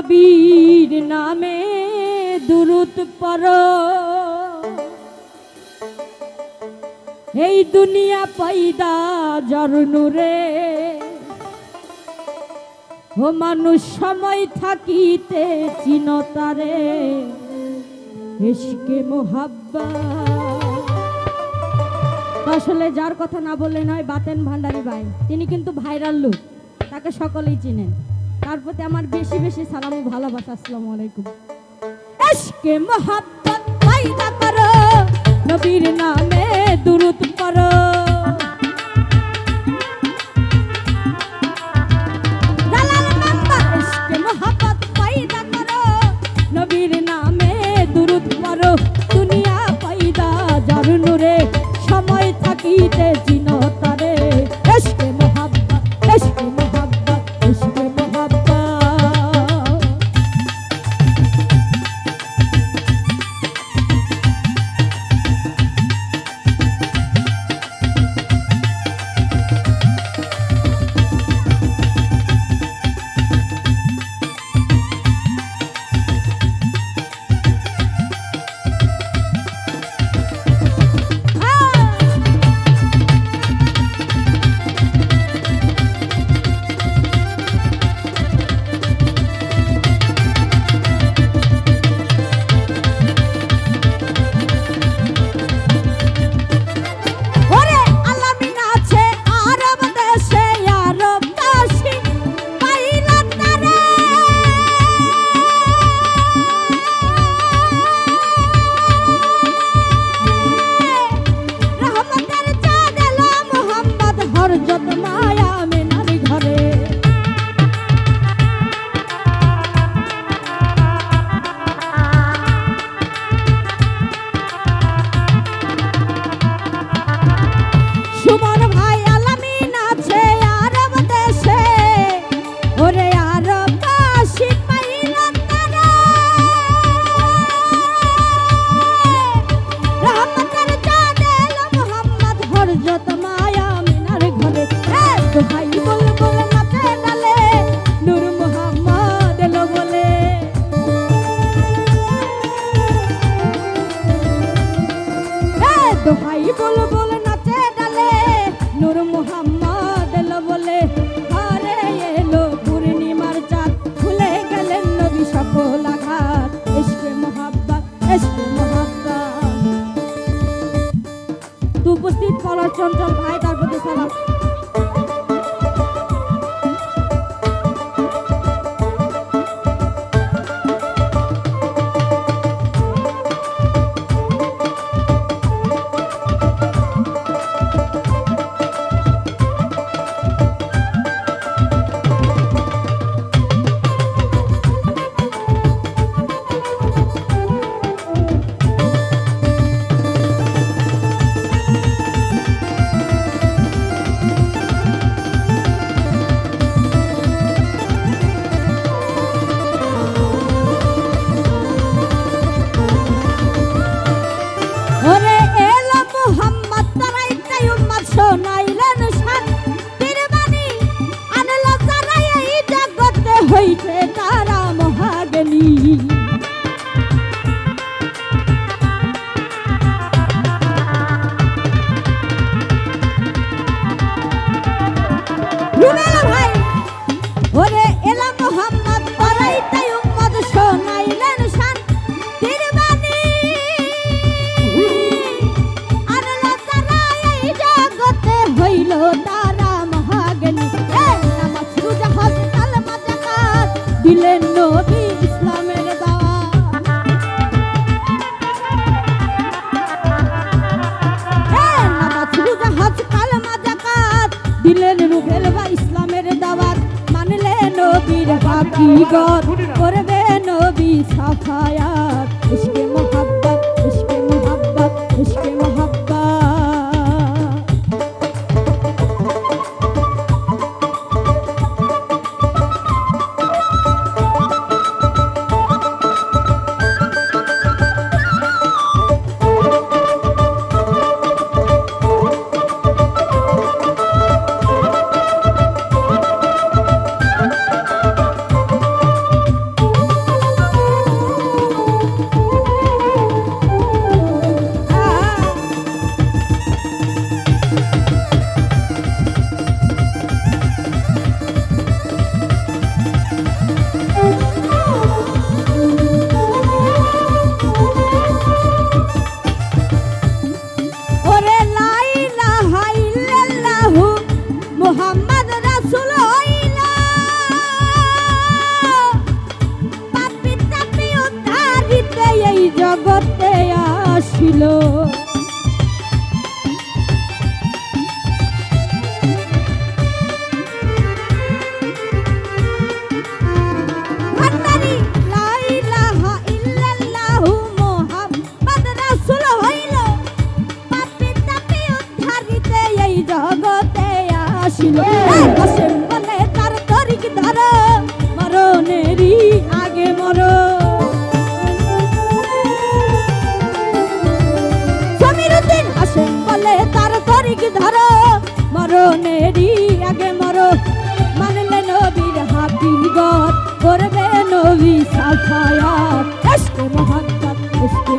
নবীর নামে দুরূদ পড়ো, এই দুনিয়া পয়দা যার নূরে। ও মানুষ সময় থাকিতে চিনো তারে, ইশকে মোহাব্বত। আসলে যার কথা না বললে নয়, বাতেন ভান্ডারী ভাই, তিনি কিন্তু ভাইরাল লোক, তাকে সকলেই চিনেন। তার প্রতি আমার বেশি বেশি সালাম ও ভালোবাসা। আসসালামু আলাইকুম। ইশকে মোহাব্বত পয়দা করো, নবীর নামে দুরূদ পড়ো। জালাল মেম্বার ইশকে মোহাব্বত পয়দা করো, নবীর নামে দুরূদ পড়ো। দুনিয়া পয়দা যার নূরে, সময় থাকিতে চিনো তারে, ইশকে মোহাব্বত, ইশকে মোহাব্বত, ইশকে মোহাব্বত। উপস্থিত কলার চঞ্চল ভাই, তার প্রতি সালাম। করবে নবী সাফায়াত, ইশকে মোহাব্বত, ইশকে মোহাব্বত, ইশকে মোহাব্বত। আসিল। ভান্ডারি লা ইলাহা ইল্লাল্লাহু মুহাম্মদ রাসূল হইল, পাপী তাপী উদ্ধারিতে এই জগতে আসিল। কাসেম বলে তার তরিক ধরো, মরণেরই আগে মরো। সমীরুদ্দিন কাসেম বলে তার তরিক ধরো, মরণেরই আগে মরো। মানলে নবীর হাকিগত, করবে নবী সাফায়াত। ইশকে মুহাম্মদ, ইশকে